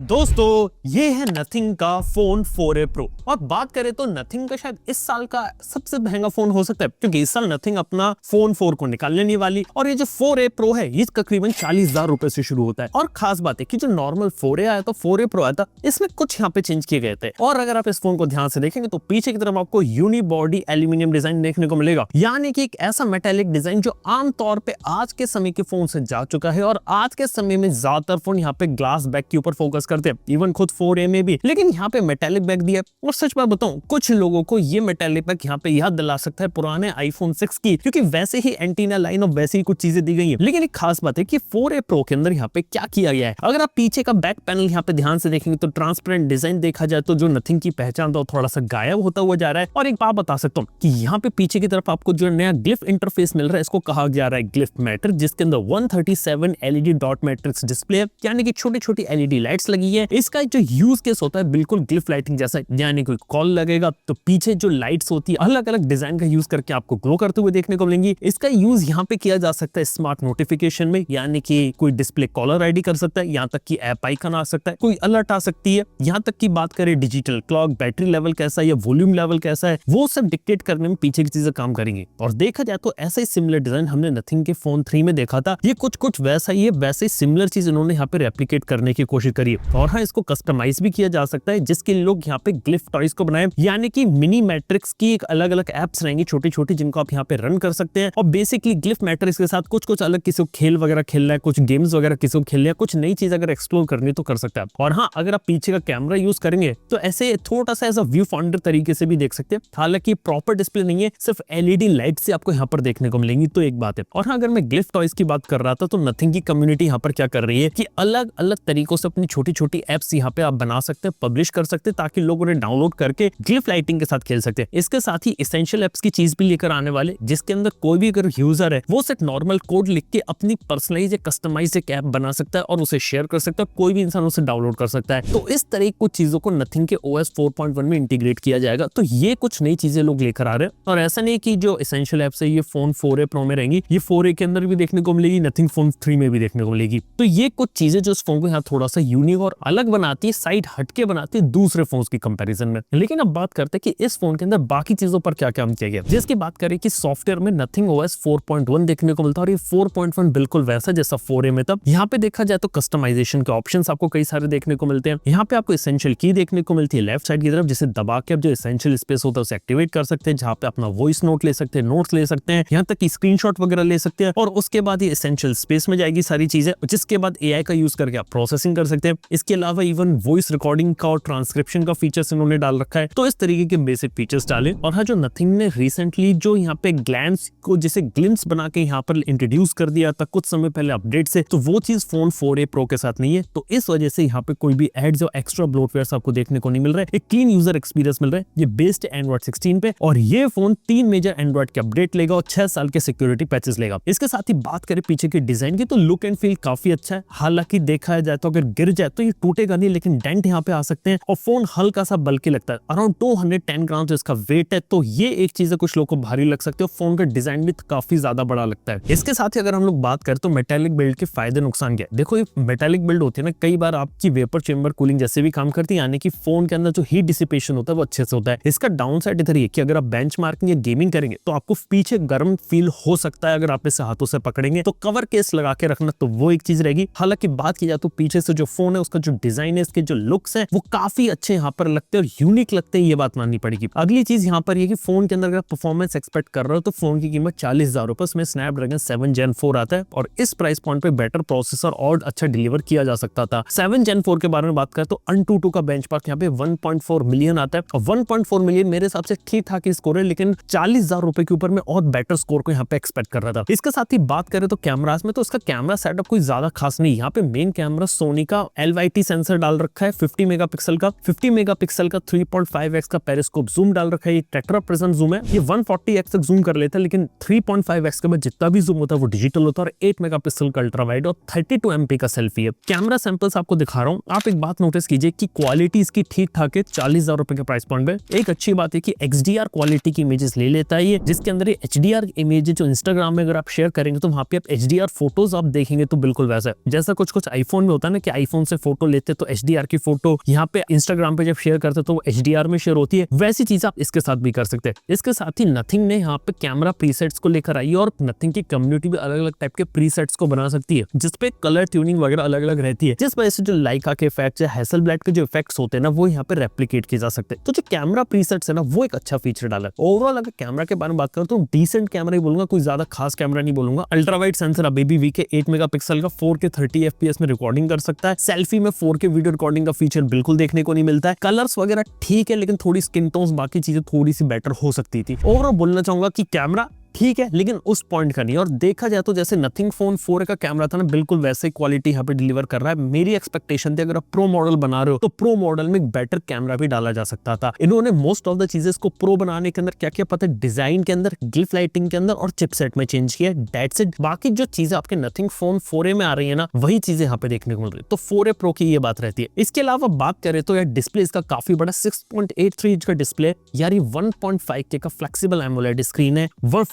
दोस्तों ये है नथिंग का फोन 4A Pro और बात करें तो नथिंग का शायद इस साल का सबसे महंगा फोन हो सकता है क्योंकि इस साल नथिंग अपना फोन 4 को निकालने नहीं वाली और ये जो 4A Pro है ये तकरीबन 40,000 रुपए से शुरू होता है। और खास बात है कि जो नॉर्मल 4A आया था 4A Pro आया था इसमें कुछ यहाँ पे चेंज किए गए थे और अगर आप इस फोन को ध्यान से देखेंगे तो पीछे की तरफ आपको यूनिबॉडी एल्यूमिनियम डिजाइन देखने को मिलेगा, यानी कि एक ऐसा मेटालिक डिजाइन जो आमतौर पे आज के समय के फोन से जा चुका है और आज के समय में ज्यादातर फोन यहाँ पे ग्लास बैक के ऊपर फोकस करते हैं, इवन खुद 4A में भी, लेकिन यहाँ पे मेटालिक बैक दिया है। और सच बात बताऊं कुछ लोगों को ये मेटालिक बैक यहाँ पे याद दिला सकता है पुराने iPhone 6 की, क्योंकि वैसे ही एंटीना लाइन और वैसे ही कुछ चीजें दी गई है। लेकिन एक खास बात है कि 4A Pro के अंदर यहाँ पे क्या किया गया है। अगर आप पीछे का बैक पैनल यहाँ पे ध्यान से देखेंगे तो ट्रांसपेरेंट डिजाइन देखा जाए तो जो नथिंग की पहचान था थोड़ा सा गायब होता हुआ जा रहा है। और एक बात बता सकता हूँ कि यहाँ पे पीछे की तरफ आपको जो नया ग्लिफ इंटरफेस मिल रहा है इसको कहा जा रहा है ग्लिफ मैट्रिक्स, जिसके अंदर 137 LED डॉट मैट्रिक्स डिस्प्ले है, यानी कि छोटी छोटी LED लाइट्स लगी है। इसका जो यूज केस होता है बिल्कुल ग्लिफ लाइटिंग जैसा, यानी कोई कॉल लगेगा तो पीछे जो लाइट्स होती है अलग अलग डिजाइन का यूज करके आपको ग्लो करते हुए देखने को मिलेंगी। इसका यूज यहाँ पे किया जा सकता है स्मार्ट नोटिफिकेशन में, यानी कि कोई डिस्प्ले कॉलर आईडी कर सकता है, यहाँ तक कि ऐप आइकन आ सकता है, कोई अलर्ट आ सकती है। यहाँ तक की बात करें डिजिटल क्लॉक, बैटरी लेवल कैसा है या वॉल्यूम लेवल कैसा है, वो सब डिक्टेट करने में पीछे की चीजें काम करेंगी। और देखा जाए तो ऐसा ही सिमिलर डिजाइन हमने नथिंग के फोन 3 में देखा था, ये कुछ वैसा ही है, वैसे ही सिमिलर चीज इन्होंने यहाँ पे रेप्लिकेट करने की कोशिश करी है। और हाँ, इसको कस्टमाइज भी किया जा सकता है, जिसके लोग यहाँ पे ग्लिफ टॉयज को बनाए, यानी कि मिनी मैट्रिक्स की एक अलग अलग एप्स रहेंगी छोटी छोटी जिनको आप यहाँ पे रन कर सकते हैं। और बेसिकली ग्लिफ मैट्रिक्स के साथ कुछ अलग किसी को खेल वगैरह खेलना है, कुछ गेम्स वगैरह किसी को खेलना है, कुछ नई चीज अगर एक्सप्लोर करनी है तो कर सकते हैं। और हाँ, अगर आप पीछे का कैमरा यूज करेंगे तो ऐसे थोड़ा सा ऐसा व्यू फाउंडर तरीके से भी देख सकते हैं। हालांकि प्रॉपर डिस्प्ले नहीं है, सिर्फ LED लाइट से आपको यहाँ पर देखने को मिलेंगी, तो एक बात है। और हाँ, अगर मैं ग्लिफ टॉयज की बात कर रहा था तो नथिंग की कम्युनिटी यहाँ पर क्या कर रही है कि अलग अलग तरीकों से अपनी छोटी छोटी एप्स यहाँ पे आप बना सकते हैं, पब्लिश कर सकते हैं, ताकि लोग उन्हें डाउनलोड करके ग्लिफ लाइटिंग के साथ खेल सकते हैं। इसके साथ ही एसेंशियल एप्स की चीज भी लेकर आने वाले, जिसके अंदर कोई भी अगर यूजर है वो सिर्फ नॉर्मल कोड लिख के अपनी पर्सनलाइज या कस्टमाइज एक ऐप बना सकता है और उसे शेयर कर सकता है, कोई भी इंसान उसे डाउनलोड कर सकता है। तो इस तरह कुछ चीजों को नथिंग के OS 4.1 में इंटीग्रेट किया जाएगा। तो ये कुछ नई चीजें लोग लेकर आ रहे हैं और ऐसा नहीं कि जो एसेंशियल एप्स है ये फोन 4A Pro में रहेंगी, ये 4A के अंदर भी देखने को मिलेगी, नथिंग फोन 3 में भी देखने को मिलेगी। तो ये कुछ चीजें जो इस फोन को यहाँ थोड़ा सा यूनिक और अलग बनाती है, साइड हटके बनाती है दूसरे फोन की कंपैरिजन में। लेकिन अब बात करते हैं कि इस फोन के अंदर बाकी चीजों पर क्या काम किया गया। जिसकी बात करें कि सॉफ्टवेयर में नथिंग OS 4.1 देखने को मिलता है और ये 4.1 बिल्कुल वैसा जैसा 4A में था। यहाँ पे देखा जाए तो कस्टमाइजेशन के ऑप्शंस आपको कई सारे देखने को मिलते हैं। यहाँ पे आपको एसेंशियल की देखने को मिलती है लेफ्ट साइड की तरफ, जिसे दबा के आप जो एसेंशियल स्पेस होता है उसे एक्टिवेट कर सकते हैं, जहाँ पे अपना वॉइस नोट ले सकते हैं, नोट्स ले सकते हैं, यहाँ तक कि स्क्रीनशॉट वगैरह ले सकते हैं। और उसके बाद ये एसेंशियल स्पेस में जाएगी सारी चीजें, जिसके बाद AI का यूज करके आप प्रोसेसिंग कर सकते हैं। इसके अलावा इवन वॉइस रिकॉर्डिंग का और ट्रांसक्रिप्शन का फीचर्स इन्होंने डाल रखा है। तो इस तरीके के बेसिक फीचर्स डाले। और हाँ, जो नथिंग ने रिसेंटली जो यहाँ पे ग्लैंस को जैसे ग्लिम्स बना के यहाँ पर इंट्रोड्यूस कर दिया था कुछ समय पहले अपडेट से, तो वो चीज फोन 4A Pro के साथ नहीं है। तो इस वजह से यहाँ पे कोई भी एड्स और एक्स्ट्रा ब्लोटवेयर आपको देखने को नहीं मिल रहा है। एक क्लीन यूजर एक्सपीरियंस मिल रहा है। ये बेस्ड एंड्रॉइड 16 पे और ये फोन 3 मेजर एंड्रॉइड के अपडेट लेगा और 6 साल के सिक्योरिटी पैचेस लेगा। इसके साथ ही बात करें पीछे के डिजाइन की तो लुक एंड फील काफी अच्छा है। हालांकि देखा जाए तो अगर गिर जाए तो ये टूटेगा नहीं, लेकिन डेंट यहाँ पे आ सकते हैं। और फोन हल्का सा बल्कि लगता है, अराउंड 210 ग्राम जो इसका वेट है, तो ये एक चीज है कुछ लोगों को भारी लग सकते हो। फोन का डिजाइन भी काफी ज्यादा बड़ा लगता है। इसके साथ ही अगर हम लोग बात करें तो मेटालिक बिल्ड के फायदे नुकसान क्या है। देखो, ये मेटालिक बिल्ड होती है ना, कई बार आपकी वेपर चेंबर कूलिंग जैसे भी काम करती है, यानी कि फोन के अंदर जो हीट डिसिपेशन होता है वो अच्छे से होता है। इसका डाउन साइड इधर ये कि अगर आप बेंचमार्किंग या गेमिंग करेंगे तो आपको पीछे गर्म फील हो सकता है अगर आप इसे हाथों से पकड़ेंगे। तो कवर केस लगा के रखना, तो वो एक चीज रहेगी। हालांकि बात की जाए तो पीछे से जो फोन है उसका जो डिजाइन है, इसके जो लुक्स है वो काफी अच्छे यहाँ पर लगते हैं और यूनिक लगते हैं, ये बात माननी पड़ेगी। अगली चीज यहाँ पर ये कि फोन के अंदर अगर परफॉर्मेंस एक्सपेक्ट कर रहे हो तो फोन की कीमत 40,000 रुपए, इसमें स्नैपड्रैगन 7 Gen 4 आता है और इस प्राइस पॉइंट पे बेटर प्रोसेसर और अच्छा डिलीवर किया जा सकता था। 7 Gen 4 के बारे में बात करें तो AnTuTu का बेंचमार्क यहाँ पे 1.4 मिलियन आता है और 1.4 मिलियन मेरे हिसाब से ठीक ठाक स्कोर है, लेकिन 40,000 रुपए के ऊपर में और बेटर स्कोर को यहाँ पे एक्सपेक्ट कर रहा था। इसके साथ ही बात करें तो कैमरास में तो इसका कैमरा सेटअप कोई ज्यादा खास नहीं। यहाँ पे मेन कैमरा सोनी का LYT सेंसर डाल रखा है 50 मेगापिक्सल का 3.5x का पेरिस्कोप जूम डाल रखा है। ये टेट्रा प्रिज्म जूम है, ये 140x तक जूम कर लेता है, लेकिन 3.5x के बाद जितना भी जूम होता है वो डिजिटल होता है। और 8 मेगापिक्सल का अल्ट्रा वाइड और 32 MP का सेल्फी है। कैमरा सैंपल्स आपको दिखा रहा हूँ, आप एक बात नोटिस कीजिए कि क्वालिटी इसकी ठीक ठाक है 40,000 रुपए के प्राइस पॉइंट पे। एक अच्छी बात है कि XDR क्वालिटी की इमेजेस ले लेता है ये, जिसके अंदर ये HDR इमेजेस जो इंस्टाग्राम में अगर आप शेयर करेंगे तो वहां पे आप HDR फोटोज आप देखेंगे तो बिल्कुल वैसा है जैसा कुछ आईफोन में होता है ना कि आईफोन से फोटो लेते तो HDR की फोटो यहाँ पे इंस्टाग्राम पे जब शेयर करते तो वो HDR में शेयर होती है, वैसी चीज आप इसके साथ भी कर सकते हैं। इसके साथ ही नथिंग ने यहाँ पे कैमरा प्रीसेट्स को लेकर आई है और नथिंग की कम्युनिटी भी अलग अलग टाइप के प्रीसेट्स को बना सकती है, जिसपे कलर ट्यूनिंग वगैरह अलग अलग रहती है, जिस वजह से जो लाइका के इफेक्ट्स या हैसलब्लैड के जो इफेक्ट्स होते हैं ना, वो यहाँ पे रेप्लिकेट किए जा सकते हैं। तो जो कैमरा प्रीसेट्स है ना, वो एक अच्छा फीचर डाला है। ओवरऑल अगर कैमरा के बारे में बात करूं तो डिसेंट कैमरा ही बोलूंगा, कोई ज्यादा खास कैमरा नहीं बोलूंगा। अल्ट्रा वाइड सेंसर अभी भी वीके 8 मेगापिक्सल का 4K 30 FPS में रिकॉर्डिंग कर सकता है। सेल्फी में 4K वीडियो रिकॉर्डिंग का फीचर बिल्कुल देखने को नहीं मिलता है। कलर्स वगैरह ठीक है, लेकिन थोड़ी स्किन टोन्स बाकी चीजें थोड़ी सी बेटर हो सकती थी। ओवरऑल बोलना चाहूंगा कि कैमरा ठीक है, लेकिन उस पॉइंट का नहीं। और देखा जाए तो जैसे नथिंग फोन 4 का कैमरा था ना, बिल्कुल वैसे क्वालिटी यहाँ पे डिलीवर कर रहा है। मेरी एक्सपेक्टेशन थी अगर आप प्रो मॉडल बना रहे हो तो प्रो मॉडल में एक बेटर कैमरा भी डाला जा सकता था। इन्होंने मोस्ट ऑफ द चीजें को प्रो बनाने के अंदर क्या क्या पता है, डिजाइन के अंदर, गिल्फ लाइटिंग के अंदर और चिपसेट में चेंज किया। That's it. बाकी जो चीजें आपके नथिंग फोन 4A में आ रही है ना, वही चीजें यहाँ पे देखने को मिल रही है। तो 4A प्रो की ये बात रहती है। इसके अलावा बात करें तो यार डिस्प्ले इसका काफी बड़ा 6.83 इंच का डिस्प्ले, यार ये 1.5K का फ्लेक्सिबल एमोलेड स्क्रीन है,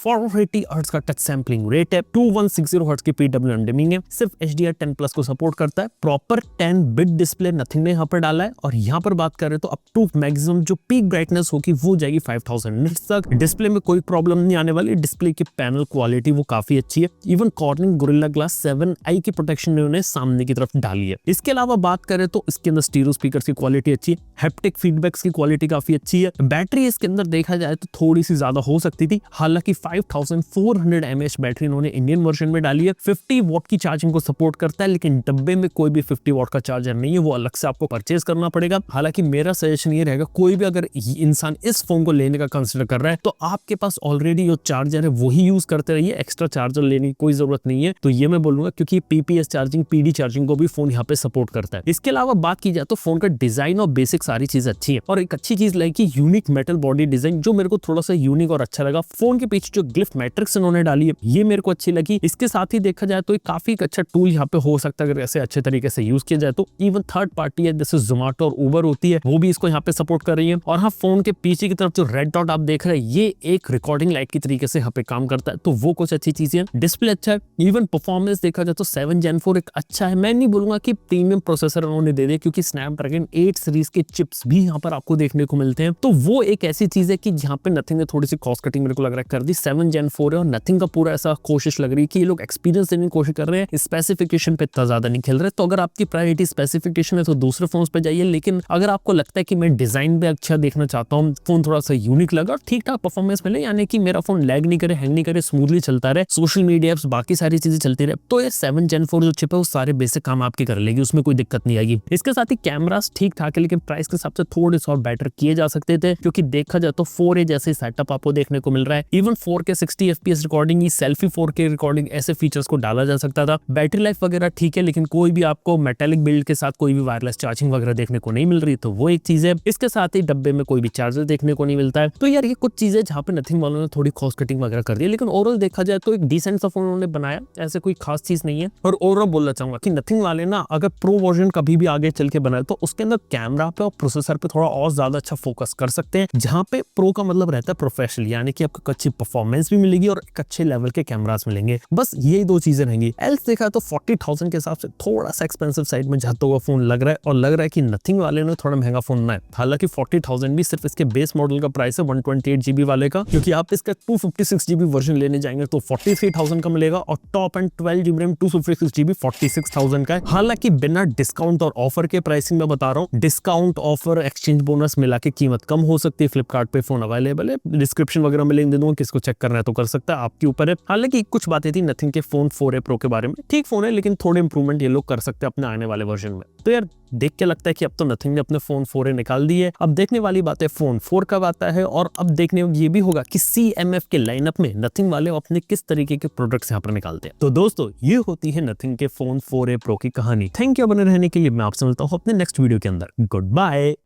480 हर्ट्ज का टच सैंपलिंग रेट है, 2160 हर्ट्ज की PWM डिमिंग है, सिर्फ HDR10 प्लस को सपोर्ट करता है, प्रॉपर 10 बिट डिस्प्ले नथिंग ने यहाँ पर डाला है। और यहाँ पर बात करें तो अप टू मैक्सिमम जो पीक ब्राइटनेस होगी वो जाएगी 5000 निट्स तक। डिस्प्ले में कोई प्रॉब्लम नहीं आने वाली। डिस्प्ले की पैनल क्वालिटी वो काफी अच्छी है। Even cornering gorilla glass 7i की प्रोटेक्शन उन्होंने सामने की तरफ डाली है। इसके अलावा बात करें तो इसके अंदर स्टीरियो स्पीकर की क्वालिटी अच्छी है, हैप्टिक फीडबैक्स की क्वालिटी काफी अच्छी है। बैटरी इसके अंदर देखा जाए तो थोड़ी सी ज्यादा हो सकती थी, हालांकि 5400 mAh बैटरी इन्होंने इंडियन वर्जन में डाली है। 50 वॉट की चार्जिंग को सपोर्ट करता है, लेकिन डब्बे में कोई भी 50 वॉट का चार्जर नहीं है, वो अलग से आपको परचेज करना पड़ेगा। हालांकि मेरा सजेशन ये रहेगा, कोई भी अगर इंसान इस फोन को लेने का कंसिडर कर रहा है तो आपके पास ऑलरेडी जो चार्जर है वही यूज करते रहिए, एक्स्ट्रा चार्जर लेने की कोई जरूरत नहीं है। तो ये मैं बोलूंगा, क्योंकि PPS चार्जिंग, PD चार्जिंग को भी फोन यहाँ पे सपोर्ट करता है। इसके अलावा बात की जाए तो फोन का डिजाइन और बेसिक सारी चीज अच्छी है। और एक अच्छी चीज लगी कि यूनिक मेटल बॉडी डिजाइन, जो मेरे को थोड़ा सा यूनिक और अच्छा लगा। फोन के पीछे जो ग्लिफ मैट्रिक्स इन्होंने डाली है, ये मेरे को अच्छी लगी। इसके साथ ही देखा जाए तो एक काफी अच्छा टूल यहाँ पे हो सकता है अगर ऐसे अच्छे तरीके से यूज किया जाए तो। इवन थर्ड पार्टी है जैसे जोमेटो और उबर होती है, वो भी इसको यहाँ पे सपोर्ट कर रही है। और हाँ, फोन के पीछे की तरफ जो रेड डॉट आप देख रहे हैं, ये एक रिकॉर्डिंग लाइट की तरीके से यहाँ पे काम करता है, तो वो कुछ अच्छी चीजें हैं। डिस्प्ले अच्छा है। इवन परफॉर्मेंस देखा जाए तो 7 Gen 4 एक अच्छा है। मैं नहीं बोलूंगा कि प्रीमियम प्रोसेसर उन्होंने दे दिया, क्योंकि स्नैपड्रैगन 8 सीरीज के चिप्स भी यहाँ पर आपको देखने को मिलते हैं। तो वो एक ऐसी चीज है कि जहाँ पे नथिंग ने थोड़ी सी कॉस्ट कटिंग मेरे को लग रहा है कर दी। 7 Gen 4 है और नथिंग का पूरा ऐसा कोशिश लग रही है कि ये लोग एक्सपीरियंस देने की कोशिश कर रहे हैं, स्पेसिफिकेशन पे इतना ज्यादा नहीं खेल रहे। तो अगर आपकी प्रायोरिटी स्पेसिफिकेशन है तो दूसरे फोन पे जाइए, लेकिन अगर आपको लगता है कि मैं डिजाइन पे अच्छा देखना चाहता हूँ, फोन थोड़ा सा यूनिक लगा और ठीक ठाक परफॉर्मेंस मिले, यानी कि मेरा फोन लैग नहीं करे, हैंग नहीं करे, स्मूथली चलता रहे, सोशल मीडिया एप्स बाकी सारी चीजें चलती रहे, तो ये 7 Gen 4 जो चिप है वो सारे बेसिक काम आपके कर लेगी, उसमें कोई दिक्कत नहीं आएगी। इसके साथ ही कैमरास ठीक ठाक है, लेकिन प्राइस के हिसाब से थोड़े से और बेटर किए जा सकते थे, क्योंकि देखा जाए तो 4A जैसे सेटअप आपको देखने को मिल रहा है। Even 4K 60 FPS recording, selfie 4K recording, ऐसे फीचर्स को डाला जा सकता था। बैटरी लाइफ वगैरह ठीक है, लेकिन कोई भी आपको मेटालिक बिल्ड के साथ कोई भी वायरलेस चार्जिंग वगैरह देखने को नहीं मिल रही, तो वो एक चीज है। इसके साथ ही डब्बे में कोई भी चार्जर देखने को नहीं मिलता है। तो यार ये कुछ चीजें जहाँ पे नथिंग वालों ने थोड़ी कॉस्ट कटिंग वगैरह कर दी, लेकिन ओवरऑल देखा जाए तो एक डिसेंट सा फोन उन्होंने बनाया, ऐसे कोई खास चीज नहीं है। और ओवरऑल बोलना चाहूंगा कि नथिंग वाले ना अगर प्रो वर्जन कभी भी आगे चल के बनाए तो उसके अंदर कैमरा पे और प्रोसेसर पे थोड़ा और ज्यादा अच्छा फोकस कर सकते हैं, जहाँ पे प्रो का मतलब रहता है प्रोफेशनल, यानी कि आपको अच्छी परफॉर्मेंस भी मिलेगी और एक अच्छे लेवल के कैमरास मिलेंगे। बस यही दो चीजें रहेंगी। एल्स देखा तो 40,000 के हिसाब से थोड़ा सा एक्सपेंसिव साइड में जाता हुआ फोन लग रहा है, और लग रहा है कि नथिंग वाले ने थोड़ा महंगा फोन ना है। हालांकि 40,000 भी सिर्फ इसके बेस मॉडल का प्राइस है 128GB वाले का, क्योंकि आप इसका 256GB वर्जन लेने जाएंगे तो 43,000 का मिलेगा, और top and 12GB RAM 256GB 46,000 का है। हालांकि बिना डिस्काउंट और ऑफर के प्राइसिंग में बता रहा हूँ, डिस्काउंट ऑफर एक्सचेंज बोनस मिला के कीमत कम हो सकती है। फ्लिपकार्ट पे फोन अवेलेबल है, डिस्क्रिप्शन वगैरह में लिंक दे दूंगा, किसको चेक करना है तो कर सकता है, आपके ऊपर है। हालांकि कुछ बातें थी नथिंग के फोन 4A प्रो के बारे में, ठीक फोन है लेकिन थोड़े इंप्रूवमेंट ये लोग कर सकते हैं अपने आने वाले वर्जन में। तो यार देख के लगता है कि अब तो नथिंग ने अपने फोन 4A निकाल दी है। अब देखने वाली बात है फोन 4 कब आता है, और अब देखने ये भी होगा कि CMF के लाइनअप में नथिंग वाले अपने किस तरीके के प्रोडक्ट्स यहाँ पर निकालते हैं। तो दोस्तों ये होती है नथिंग के फोन 4A प्रो की कहानी। थैंक यू बने रहने के लिए। मैं आपसे मिलता हूँ अपने नेक्स्ट वीडियो के अंदर। Good bye.